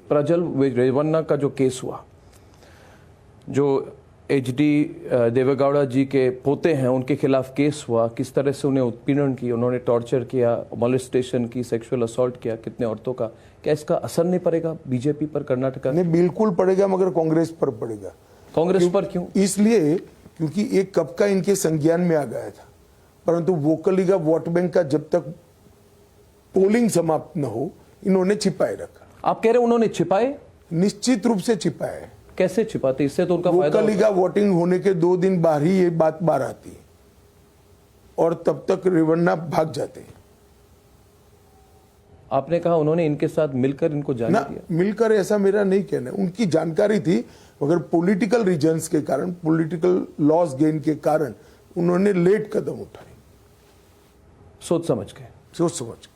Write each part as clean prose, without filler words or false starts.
प्रज्वल रेवन्ना का जो केस हुआ, जो HD देवेगौड़ा जी के पोते हैं उनके खिलाफ केस हुआ, किस तरह से उन्हें उत्पीड़न की, उन्होंने टॉर्चर किया, मोलेस्टेशन की, सेक्सुअल असॉल्ट किया कितने औरतों का, क्या इसका असर नहीं पड़ेगा बीजेपी पर, कर्नाटका? नहीं, बिल्कुल पड़ेगा, मगर कांग्रेस पर पड़ेगा। कांग्रेस पर क्यों? इसलिए क्योंकि एक कब का इनके संज्ञान में आ गया था, परंतु वोकली का वोट बैंक का जब तक पोलिंग समाप्त न हो इन्होंने छिपाए रखा। आप कह रहे हैं उन्होंने छिपाए? निश्चित रूप से छिपाए। कैसे छिपाते? इससे तो उनका फायदा वोकली का वोटिंग होने के 2 दिन बाहर ही ये बात बाहर आती है और तब तक रेवन्ना भाग जाते हैं। आपने कहा उन्होंने इनके साथ मिलकर इनको जाने दिया? मिलकर ऐसा मेरा नहीं कहना है, उनकी जानकारी थी, मगर पॉलिटिकल रीजंस के कारण, पॉलिटिकल लॉस गेन के कारण उन्होंने लेट कदम उठाए। सोच समझ के? सोच समझ के।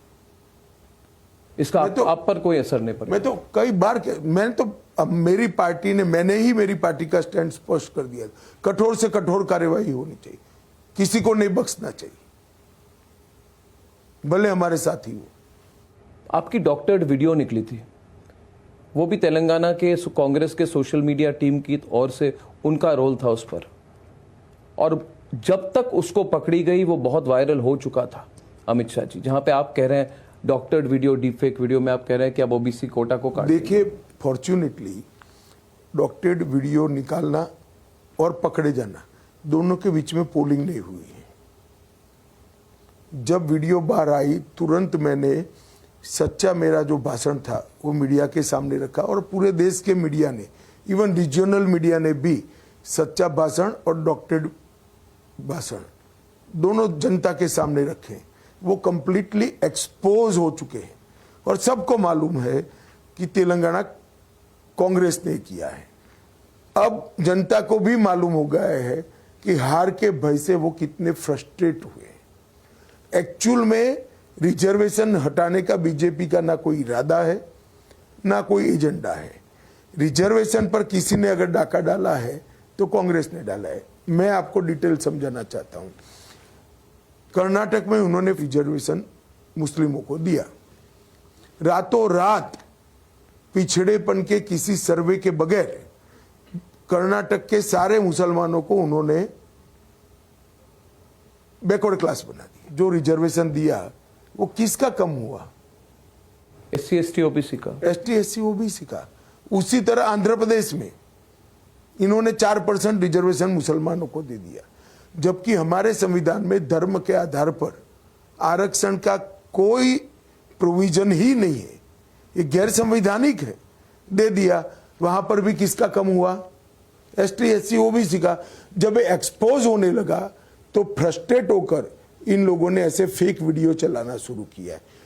इसका आप पर कोई असर नहीं पड़ा? मैं तो कई बार मैंने तो अब मेरी पार्टी ने, मैंने ही मेरी पार्टी का स्टैंड स्पष्ट कर दिया, कठोर से कठोर कार्यवाही होनी चाहिए, किसी को नहीं बख्शना चाहिए, भले हमारे साथी हो। आपकी डॉक्टर्ड वीडियो निकली थी, वो भी तेलंगाना के कांग्रेस के सोशल मीडिया टीम की ओर से उनका रोल था उस पर, और जब तक उसको पकड़ी गई वो बहुत वायरल हो चुका था अमित शाह जी, जहां पे आप कह रहे हैं doctored video, deep fake video में आप कह रहे हैं कि अब ओबीसी कोटा को काट। देखिए, फॉर्चुनेटली डॉक्टर्ड वीडियो निकालना और पकड़े जाना दोनों के बीच में पोलिंग नहीं हुई है। जब वीडियो बाहर आई तुरंत मैंने सच्चा मेरा जो भाषण था वो मीडिया के सामने रखा, और पूरे देश के मीडिया ने, इवन रीजनल मीडिया ने भी सच्चा भाषण और डॉक्टर्ड भाषण दोनों जनता के सामने रखे। वो कंप्लीटली एक्सपोज हो चुके हैं और सबको मालूम है कि तेलंगाना कांग्रेस ने किया है। अब जनता को भी मालूम हो गया है कि हार के भय से वो कितने फ्रस्ट्रेट हुए। एक्चुअल में रिजर्वेशन हटाने का बीजेपी का ना कोई इरादा है ना कोई एजेंडा है। रिजर्वेशन पर किसी ने अगर डाका डाला है तो कांग्रेस ने डाला है। मैं आपको डिटेल समझाना चाहता हूं। कर्नाटक में उन्होंने रिजर्वेशन मुस्लिमों को दिया, रातों रात पिछड़ेपन के किसी सर्वे के बगैर कर्नाटक के सारे मुसलमानों को उन्होंने बैकवर्ड क्लास बना दिया। जो रिजर्वेशन दिया वो किसका कम हुआ? SC ST OBC का। ST SC OBC का। उसी तरह आंध्र प्रदेश में इन्होंने 4% रिजर्वेशन मुसलमानों को दे दिया, जबकि हमारे संविधान में धर्म के आधार पर आरक्षण का कोई प्रोविजन ही नहीं है, ये गैर संवैधानिक है। दे दिया, वहां पर भी किसका कम हुआ? ST SC OBC का। जब एक्सपोज होने लगा तो फ्रस्ट्रेट होकर इन लोगों ने ऐसे फेक वीडियो चलाना शुरू किया है।